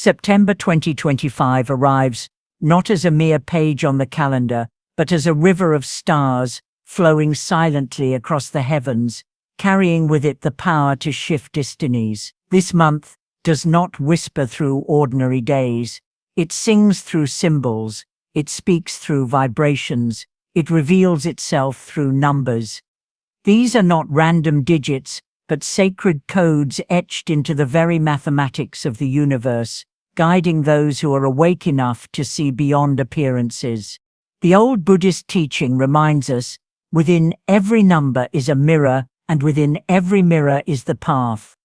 September 2025 arrives not as a mere page on the calendar, but as a river of stars flowing silently across the heavens, carrying with it the power to shift destinies. This month does not whisper through ordinary days. It sings through symbols. It speaks through vibrations. It reveals itself through numbers. These are not random digits, but sacred codes etched into the very mathematics of the universe, guiding those who are awake enough to see beyond appearances. The old Buddhist teaching reminds us, within every number is a mirror, and within every mirror is the path.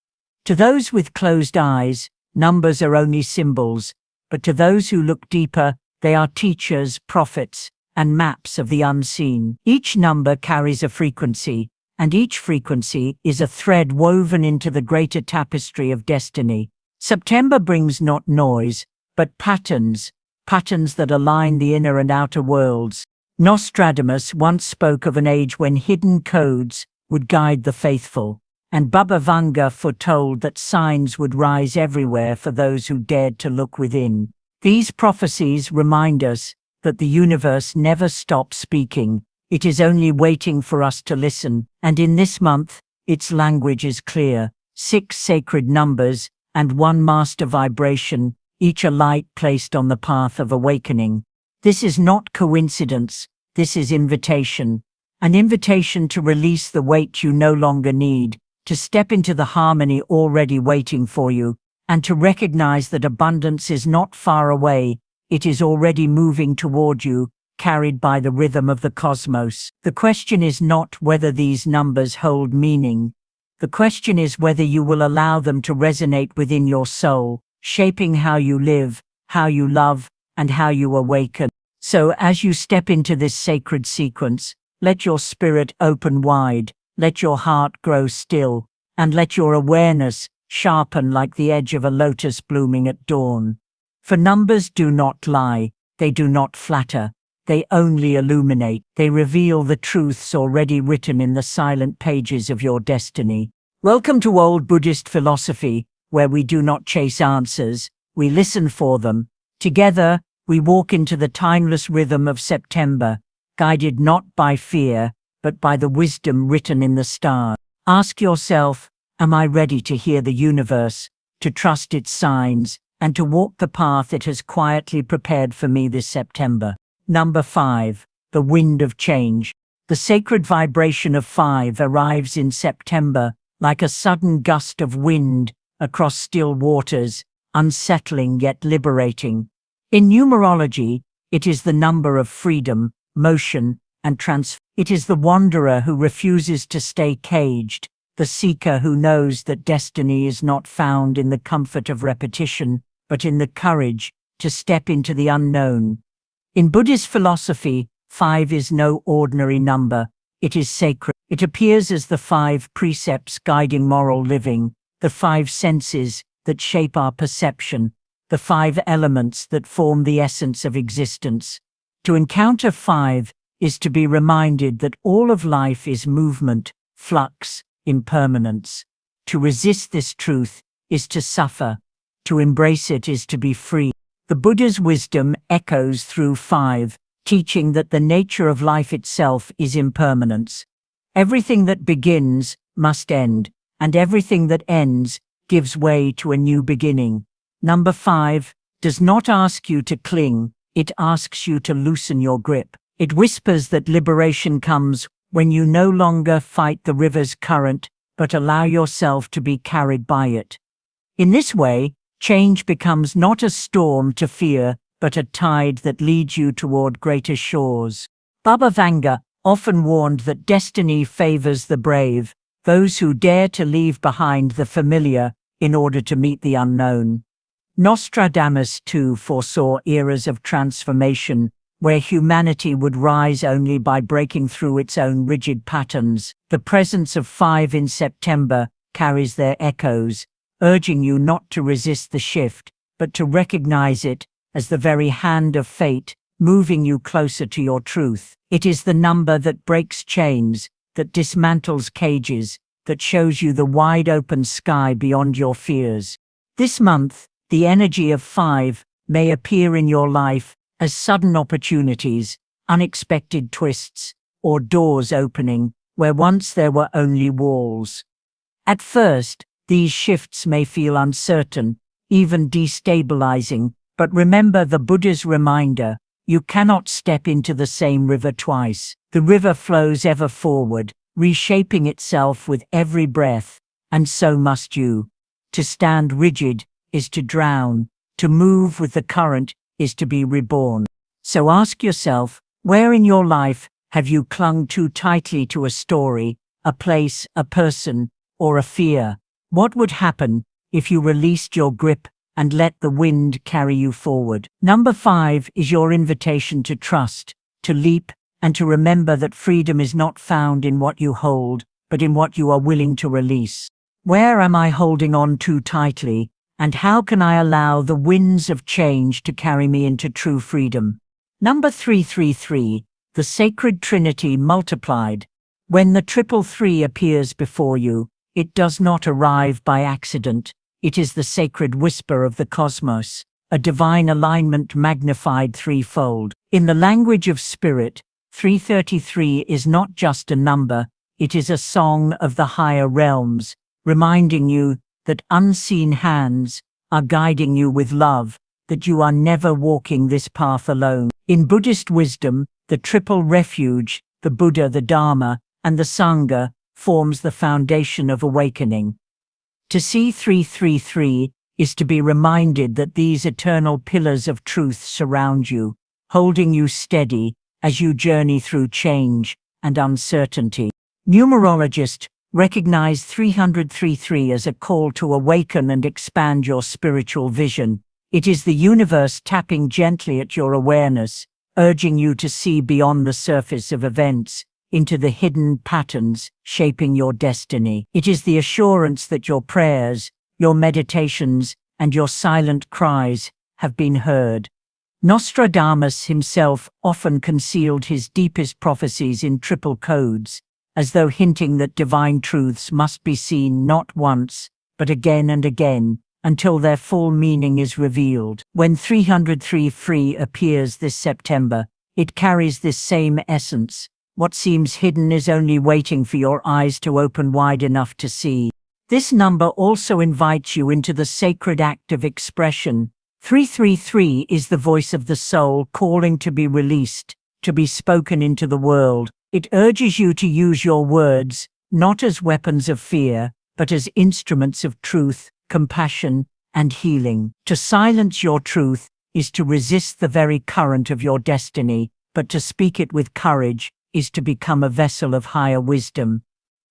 To those with closed eyes, numbers are only symbols, but to those who look deeper, they are teachers, prophets, and maps of the unseen. Each number carries a frequency, and each frequency is a thread woven into the greater tapestry of destiny. September brings not noise, but patterns that align the inner and outer worlds. Nostradamus once spoke of an age when hidden codes would guide the faithful, and Baba Vanga foretold that signs would rise everywhere for those who dared to look within. These prophecies remind us that the universe never stops speaking. It is only waiting for us to listen, and in this month, its language is clear. 6 sacred numbers and 1 master vibration, each a light placed on the path of awakening. This is not coincidence, this is invitation. An invitation to release the weight you no longer need, to step into the harmony already waiting for you, and to recognize that abundance is not far away, it is already moving toward you, carried by the rhythm of the cosmos. The question is not whether these numbers hold meaning. The question is whether you will allow them to resonate within your soul, shaping how you live, how you love, and how you awaken. So as you step into this sacred sequence, let your spirit open wide, let your heart grow still, and let your awareness sharpen like the edge of a lotus blooming at dawn. For numbers do not lie, they do not flatter, they only illuminate, they reveal the truths already written in the silent pages of your destiny. Welcome to old Buddhist philosophy, where we do not chase answers, we listen for them. Together, we walk into the timeless rhythm of September, guided not by fear, but by the wisdom written in the stars. Ask yourself, am I ready to hear the universe, to trust its signs, and to walk the path it has quietly prepared for me this September? Number 5. The wind of change. The sacred vibration of 5 arrives in September like a sudden gust of wind across still waters, unsettling yet liberating. In numerology, it is the number of freedom, motion, and transformation. It is the wanderer who refuses to stay caged, the seeker who knows that destiny is not found in the comfort of repetition, but in the courage to step into the unknown. In Buddhist philosophy, 5 is no ordinary number, it is sacred. It appears as the 5 precepts guiding moral living, the 5 senses that shape our perception, the 5 elements that form the essence of existence. To encounter 5 is to be reminded that all of life is movement, flux, impermanence. To resist this truth is to suffer. To embrace it is to be free. The Buddha's wisdom echoes through 5, teaching that the nature of life itself is impermanence. Everything that begins must end, and everything that ends gives way to a new beginning. Number 5 does not ask you to cling, it asks you to loosen your grip. It whispers that liberation comes when you no longer fight the river's current, but allow yourself to be carried by it. In this way, change becomes not a storm to fear, but a tide that leads you toward greater shores. Baba Vanga often warned that destiny favors the brave, those who dare to leave behind the familiar in order to meet the unknown. Nostradamus too foresaw eras of transformation, where humanity would rise only by breaking through its own rigid patterns. The presence of 5 in September carries their echoes, urging you not to resist the shift, but to recognize it as the very hand of fate, moving you closer to your truth. It is the number that breaks chains, that dismantles cages, that shows you the wide open sky beyond your fears. This month, The energy of 5 may appear in your life as sudden opportunities, unexpected twists, or doors opening where once there were only walls. At first, these shifts may feel uncertain, even destabilizing, but remember the Buddha's reminder: you cannot step into the same river twice. The river flows ever forward, reshaping itself with every breath, and so must you. To stand rigid is to drown. To move with the current is to be reborn. So ask yourself, where in your life have you clung too tightly to a story, a place, a person, or a fear? What would happen if you released your grip and let the wind carry you forward? Number 5 is your invitation to trust, to leap, and to remember that freedom is not found in what you hold, but in what you are willing to release. Where am I holding on too tightly, and how can I allow the winds of change to carry me into true freedom? Number 333, the Sacred Trinity multiplied. When the 333 appears before you, it does not arrive by accident. It is the sacred whisper of the cosmos, a divine alignment magnified threefold. In the language of spirit, 333 is not just a number, it is a song of the higher realms, reminding you that unseen hands are guiding you with love, that you are never walking this path alone. In Buddhist wisdom, the triple refuge, the Buddha, the Dharma, and the Sangha, forms the foundation of awakening. To see 333 is to be reminded that these eternal pillars of truth surround you, holding you steady as you journey through change and uncertainty. Numerologists recognize 333 as a call to awaken and expand your spiritual vision. It is the universe tapping gently at your awareness, urging you to see beyond the surface of events, into the hidden patterns shaping your destiny. It is the assurance that your prayers, your meditations, and your silent cries have been heard. Nostradamus himself often concealed his deepest prophecies in triple codes, as though hinting that divine truths must be seen not once, but again and again, until their full meaning is revealed. When 333 appears this September, it carries this same essence. What seems hidden is only waiting for your eyes to open wide enough to see. This number also invites you into the sacred act of expression. 333 is the voice of the soul calling to be released, to be spoken into the world. It urges you to use your words, not as weapons of fear, but as instruments of truth, compassion, and healing. To silence your truth is to resist the very current of your destiny, but to speak it with courage is to become a vessel of higher wisdom.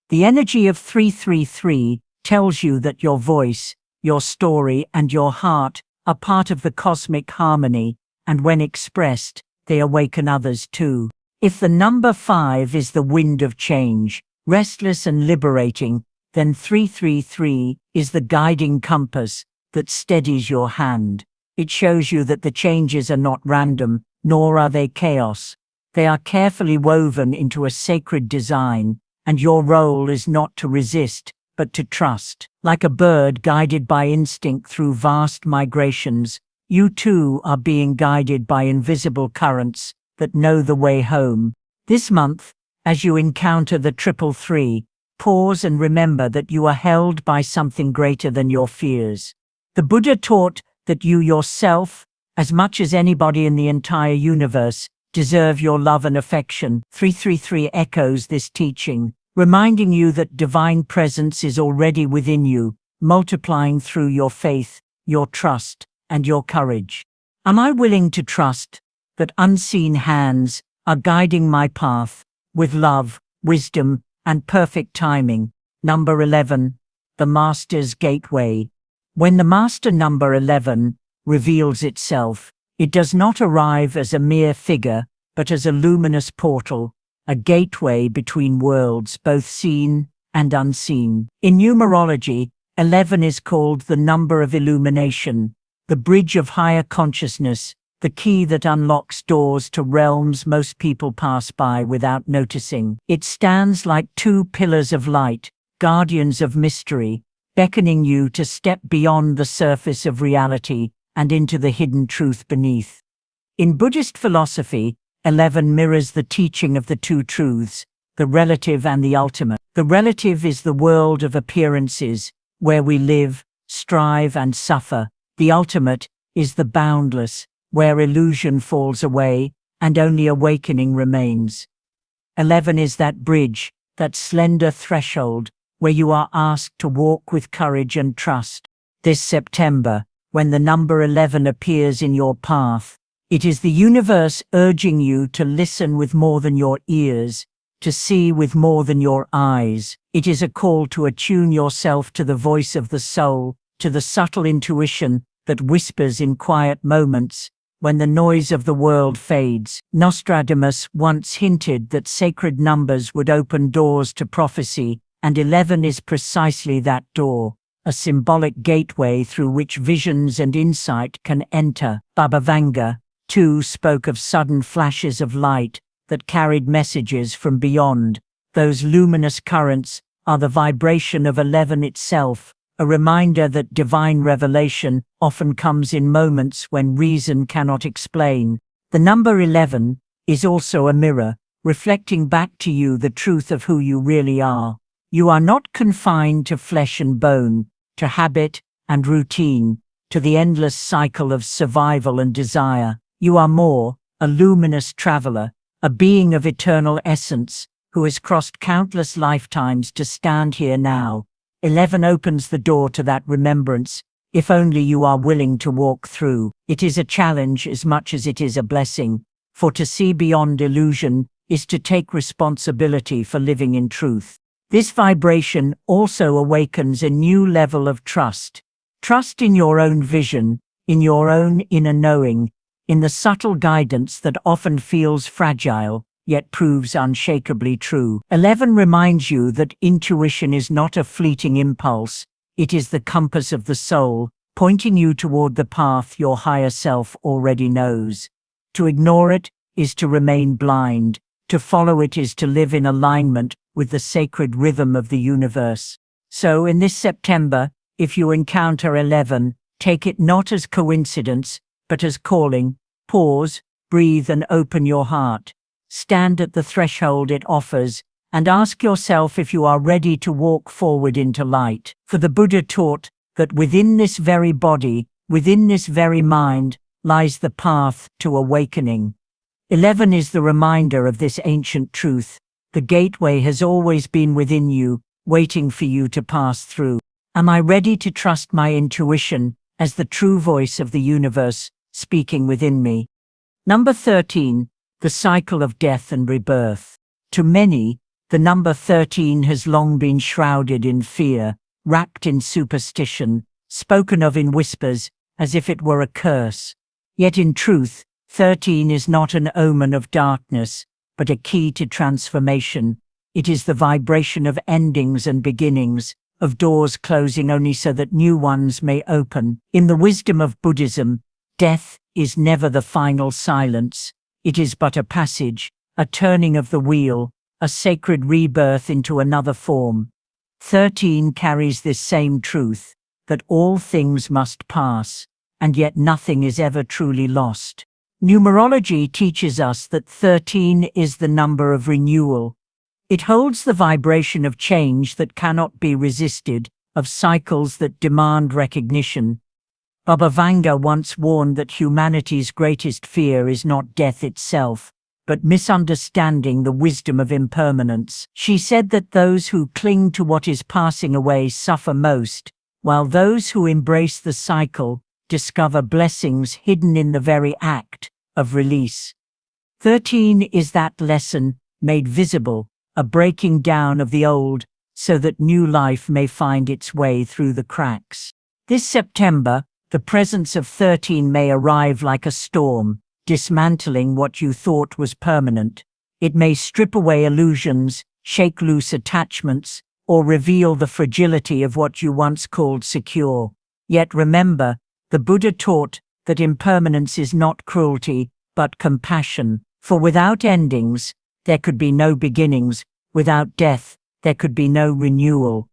The energy of 333 tells you that your voice, your story, and your heart are part of the cosmic harmony, and when expressed, they awaken others too. If the number 5 is the wind of change, restless and liberating, then 333 is the guiding compass that steadies your hand. It shows you that the changes are not random, nor are they chaos. They are carefully woven into a sacred design, and your role is not to resist, but to trust. Like a bird guided by instinct through vast migrations, you too are being guided by invisible currents that know the way home. This month, as you encounter the 333, pause and remember that you are held by something greater than your fears. The Buddha taught that you yourself, as much as anybody in the entire universe, deserve your love and affection. 333 echoes this teaching, reminding you that divine presence is already within you, multiplying through your faith, your trust, and your courage. Am I willing to trust that unseen hands are guiding my path with love, wisdom, and perfect timing? Number 11, the Master's Gateway. When the Master number 11 reveals itself, it does not arrive as a mere figure, but as a luminous portal, a gateway between worlds, both seen and unseen. In numerology, 11 is called the number of illumination, the bridge of higher consciousness, the key that unlocks doors to realms most people pass by without noticing. It stands like two pillars of light, guardians of mystery, beckoning you to step beyond the surface of reality and into the hidden truth beneath. In Buddhist philosophy, 11 mirrors the teaching of the two truths, the relative and the ultimate. The relative is the world of appearances, where we live, strive, and suffer. The ultimate is the boundless, where illusion falls away and only awakening remains. 11 is that bridge, that slender threshold, where you are asked to walk with courage and trust. This September, when the number 11 appears in your path, it is the universe urging you to listen with more than your ears, to see with more than your eyes. It is a call to attune yourself to the voice of the soul, to the subtle intuition that whispers in quiet moments, when the noise of the world fades. Nostradamus once hinted that sacred numbers would open doors to prophecy, and 11 is precisely that door, a symbolic gateway through which visions and insight can enter. Baba Vanga, too, spoke of sudden flashes of light that carried messages from beyond. Those luminous currents are the vibration of 11 itself, a reminder that divine revelation often comes in moments when reason cannot explain. The number 11 is also a mirror, reflecting back to you the truth of who you really are. You are not confined to flesh and bone, to habit and routine, to the endless cycle of survival and desire. You are more, a luminous traveler, a being of eternal essence, who has crossed countless lifetimes to stand here now. 11 opens the door to that remembrance, if only you are willing to walk through. It is a challenge as much as it is a blessing, for to see beyond illusion is to take responsibility for living in truth. This vibration also awakens a new level of trust. Trust in your own vision, in your own inner knowing, in the subtle guidance that often feels fragile, yet proves unshakably true. 11 reminds you that intuition is not a fleeting impulse, it is the compass of the soul, pointing you toward the path your higher self already knows. To ignore it is to remain blind, to follow it is to live in alignment with the sacred rhythm of the universe. So in this September, if you encounter 11, take it not as coincidence, but as calling. Pause, breathe, and open your heart. Stand at the threshold it offers, and ask yourself if you are ready to walk forward into light. For the Buddha taught that within this very body, within this very mind, lies the path to awakening. 11 is the reminder of this ancient truth. The gateway has always been within you, waiting for you to pass through. Am I ready to trust my intuition as the true voice of the universe speaking within me? Number 13. The cycle of death and rebirth. To many, the number 13 has long been shrouded in fear, wrapped in superstition, spoken of in whispers, as if it were a curse. Yet in truth, 13 is not an omen of darkness, but a key to transformation. It is the vibration of endings and beginnings, of doors closing only so that new ones may open. In the wisdom of Buddhism, death is never the final silence. It is but a passage, a turning of the wheel, a sacred rebirth into another form. 13 carries this same truth, that all things must pass, and yet nothing is ever truly lost. Numerology teaches us that 13 is the number of renewal. It holds the vibration of change that cannot be resisted, of cycles that demand recognition. Baba Vanga once warned that humanity's greatest fear is not death itself, but misunderstanding the wisdom of impermanence. She said that those who cling to what is passing away suffer most, while those who embrace the cycle discover blessings hidden in the very act of release. 13 is that lesson made visible, a breaking down of the old, so that new life may find its way through the cracks. This September, the presence of 13 may arrive like a storm, dismantling what you thought was permanent. It may strip away illusions, shake loose attachments, or reveal the fragility of what you once called secure. Yet remember, the Buddha taught that impermanence is not cruelty, but compassion. For without endings, there could be no beginnings. Without death, there could be no renewal.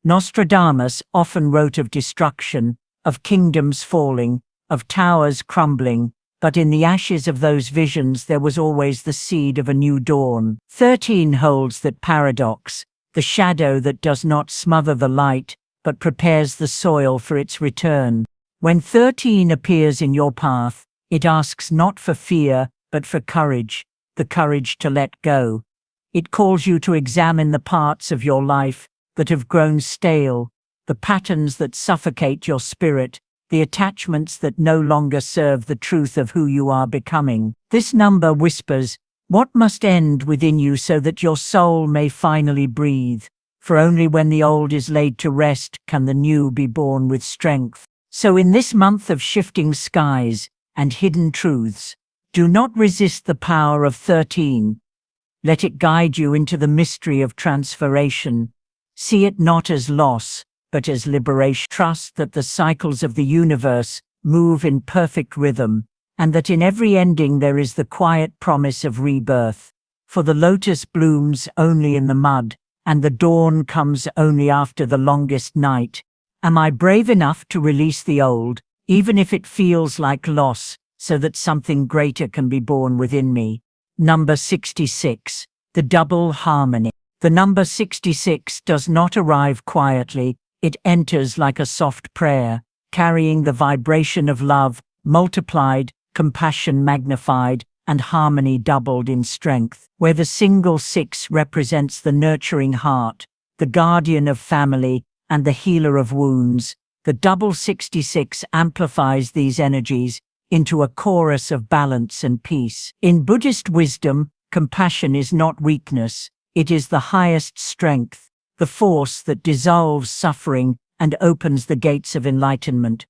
Nostradamus often wrote of destruction, of kingdoms falling, of towers crumbling, but in the ashes of those visions there was always the seed of a new dawn. 13 holds that paradox, the shadow that does not smother the light, but prepares the soil for its return. When 13 appears in your path, it asks not for fear, but for courage, the courage to let go. It calls you to examine the parts of your life that have grown stale, the patterns that suffocate your spirit, the attachments that no longer serve the truth of who you are becoming. This number whispers, what must end within you so that your soul may finally breathe? For only when the old is laid to rest can the new be born with strength. So in this month of shifting skies and hidden truths, do not resist the power of 13. Let it guide you into the mystery of transformation. See it not as loss, but as liberation. Trust that the cycles of the universe move in perfect rhythm, and that in every ending there is the quiet promise of rebirth. For the lotus blooms only in the mud, and the dawn comes only after the longest night. Am I brave enough to release the old, even if it feels like loss, so that something greater can be born within me? Number 66. The double harmony. The number 66 does not arrive quietly, it enters like a soft prayer, carrying the vibration of love, multiplied, compassion magnified, and harmony doubled in strength. Where the single 6 represents the nurturing heart, the guardian of family, and the healer of wounds, the double 66 amplifies these energies into a chorus of balance and peace. In Buddhist wisdom, compassion is not weakness, it is the highest strength, the force that dissolves suffering and opens the gates of enlightenment.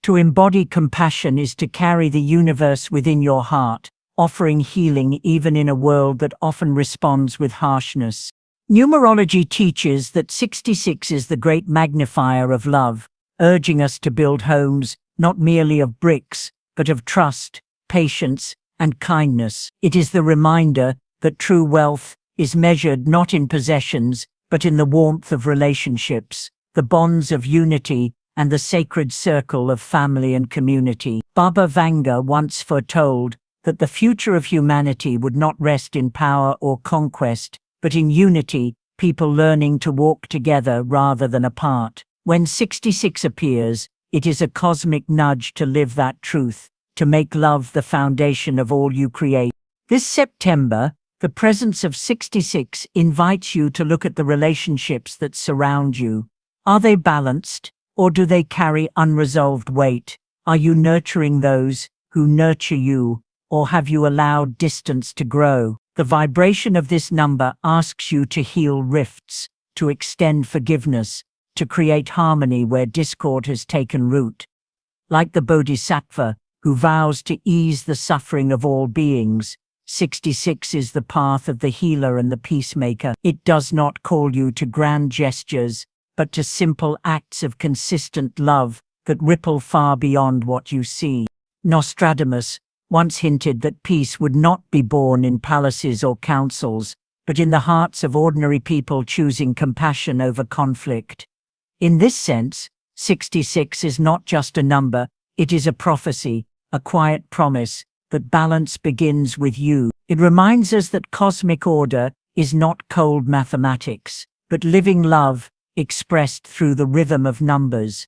To embody compassion is to carry the universe within your heart, offering healing even in a world that often responds with harshness. Numerology teaches that 66 is the great magnifier of love, urging us to build homes not merely of bricks, but of trust, patience, and kindness. It is the reminder that true wealth is measured not in possessions, but in the warmth of relationships, the bonds of unity, and the sacred circle of family and community. Baba Vanga once foretold that the future of humanity would not rest in power or conquest, but in unity, people learning to walk together rather than apart. When 66 appears, it is a cosmic nudge to live that truth, to make love the foundation of all you create. This September, the presence of 66 invites you to look at the relationships that surround you. Are they balanced, or do they carry unresolved weight? Are you nurturing those who nurture you, or have you allowed distance to grow? The vibration of this number asks you to heal rifts, to extend forgiveness, to create harmony where discord has taken root. Like the Bodhisattva, who vows to ease the suffering of all beings, 66 is the path of the healer and the peacemaker. It does not call you to grand gestures, but to simple acts of consistent love that ripple far beyond what you see. Nostradamus once hinted that peace would not be born in palaces or councils, but in the hearts of ordinary people choosing compassion over conflict. In this sense, 66 is not just a number, it is a prophecy, a quiet promise, that balance begins with you. It reminds us that cosmic order is not cold mathematics, but living love expressed through the rhythm of numbers.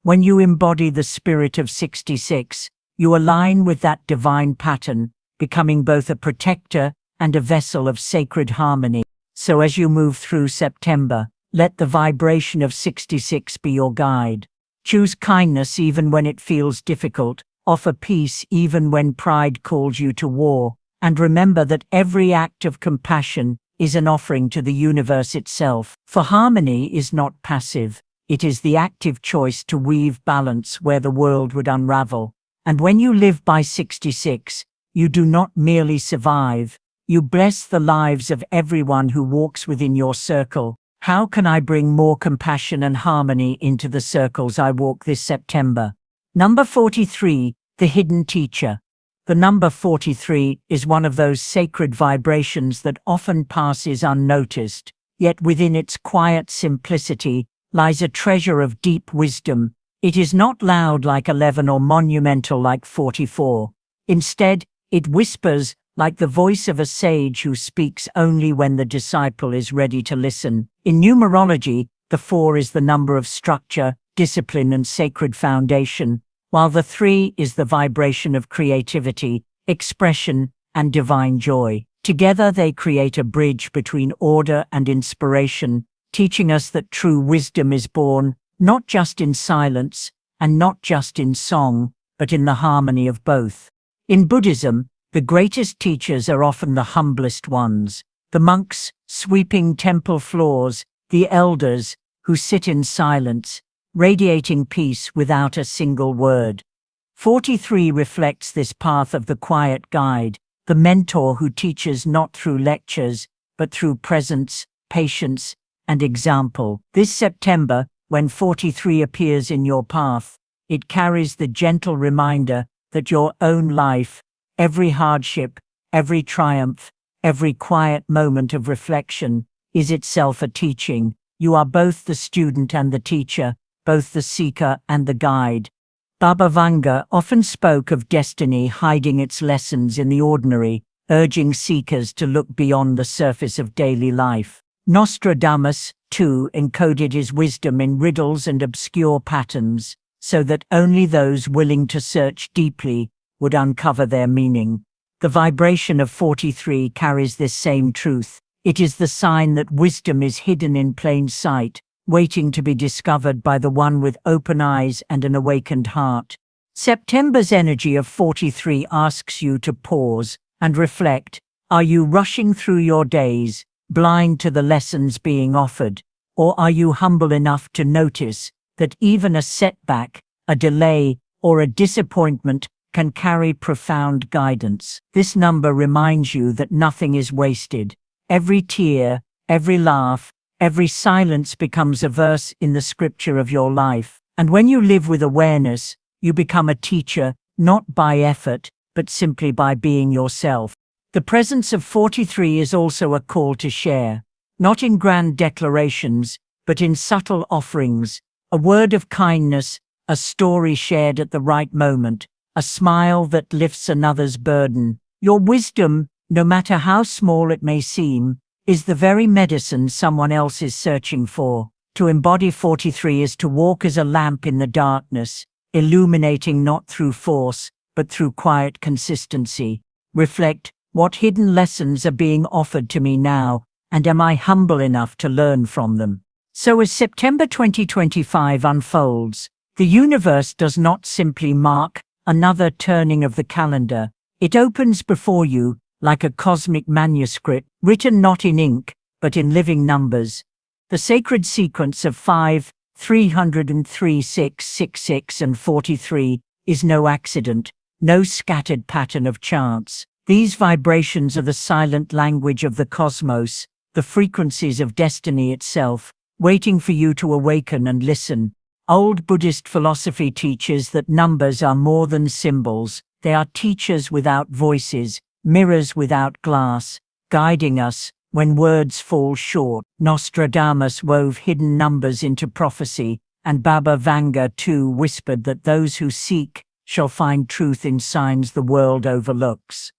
When you embody the spirit of 66, you align with that divine pattern, becoming both a protector and a vessel of sacred harmony. So as you move through September, let the vibration of 66 be your guide. Choose kindness even when it feels difficult, offer peace even when pride calls you to war, and remember that every act of compassion is an offering to the universe itself. For harmony is not passive, it is the active choice to weave balance where the world would unravel. And when you live by 66, you do not merely survive, you bless the lives of everyone who walks within your circle. How can I bring more compassion and harmony into the circles I walk this September? Number 43, the hidden teacher. The number 43 is one of those sacred vibrations that often passes unnoticed, yet within its quiet simplicity lies a treasure of deep wisdom. It is not loud like 11 or monumental like 44. Instead, it whispers like the voice of a sage who speaks only when the disciple is ready to listen. In numerology, the 4 is the number of structure, discipline, and sacred foundation, while the 3 is the vibration of creativity, expression, and divine joy. Together they create a bridge between order and inspiration, teaching us that true wisdom is born not just in silence and not just in song, but in the harmony of both. In Buddhism, the greatest teachers are often the humblest ones, the monks sweeping temple floors, the elders who sit in silence, radiating peace without a single word. 43 reflects this path of the quiet guide, the mentor who teaches not through lectures, but through presence, patience, and example. This September, when 43 appears in your path, it carries the gentle reminder that your own life, every hardship, every triumph, every quiet moment of reflection, is itself a teaching. You are both the student and the teacher, both the seeker and the guide. Baba Vanga often spoke of destiny hiding its lessons in the ordinary, urging seekers to look beyond the surface of daily life. Nostradamus, too, encoded his wisdom in riddles and obscure patterns, so that only those willing to search deeply would uncover their meaning. The vibration of 43 carries this same truth. It is the sign that wisdom is hidden in plain sight, waiting to be discovered by the one with open eyes and an awakened heart. September's energy of 43 asks you to pause and reflect. Are you rushing through your days, blind to the lessons being offered, or are you humble enough to notice that even a setback, a delay, or a disappointment can carry profound guidance? This number reminds you that nothing is wasted. Every tear, every laugh, every silence becomes a verse in the scripture of your life. And when you live with awareness, you become a teacher, not by effort, but simply by being yourself. The presence of 43 is also a call to share, not in grand declarations, but in subtle offerings, a word of kindness, a story shared at the right moment, a smile that lifts another's burden. Your wisdom, no matter how small it may seem, is the very medicine someone else is searching for. To embody 43 is to walk as a lamp in the darkness, illuminating not through force, but through quiet consistency. Reflect, what hidden lessons are being offered to me now, and am I humble enough to learn from them? So as September 2025 unfolds, the universe does not simply mark another turning of the calendar. It opens before you, like a cosmic manuscript, written not in ink, but in living numbers. The sacred sequence of 5, 303, 6, 66, and 43 is no accident, no scattered pattern of chance. These vibrations are the silent language of the cosmos, the frequencies of destiny itself, waiting for you to awaken and listen. Old Buddhist philosophy teaches that numbers are more than symbols. They are teachers without voices, mirrors without glass, guiding us when words fall short. Nostradamus wove hidden numbers into prophecy, and Baba Vanga too whispered that those who seek shall find truth in signs the world overlooks.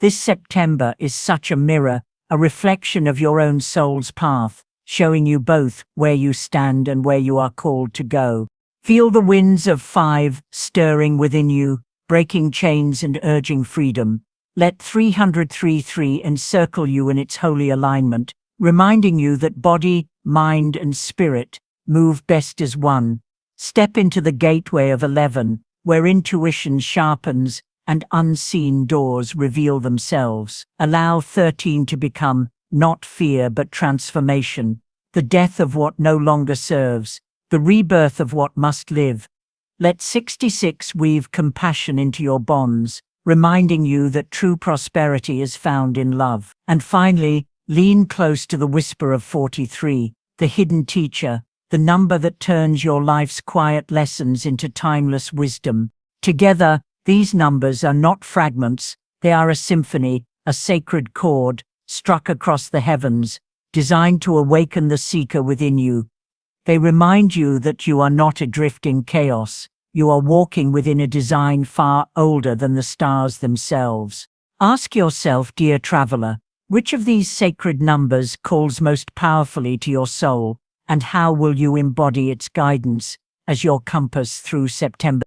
This September is such a mirror, a reflection of your own soul's path, showing you both where you stand and where you are called to go. Feel the winds of 5 stirring within you, breaking chains and urging freedom. Let 333 encircle you in its holy alignment, reminding you that body, mind, and spirit move best as one. Step into the gateway of 11, where intuition sharpens and unseen doors reveal themselves. Allow 13 to become not fear but transformation, the death of what no longer serves, the rebirth of what must live. Let 66 weave compassion into your bonds, reminding you that true prosperity is found in love. And finally, lean close to the whisper of 43, the hidden teacher, the number that turns your life's quiet lessons into timeless wisdom. Together, these numbers are not fragments, they are a symphony, a sacred chord, struck across the heavens, designed to awaken the seeker within you. They remind you that you are not adrift in chaos. You are walking within a design far older than the stars themselves. Ask yourself, dear traveler, which of these sacred numbers calls most powerfully to your soul, and how will you embody its guidance as your compass through September?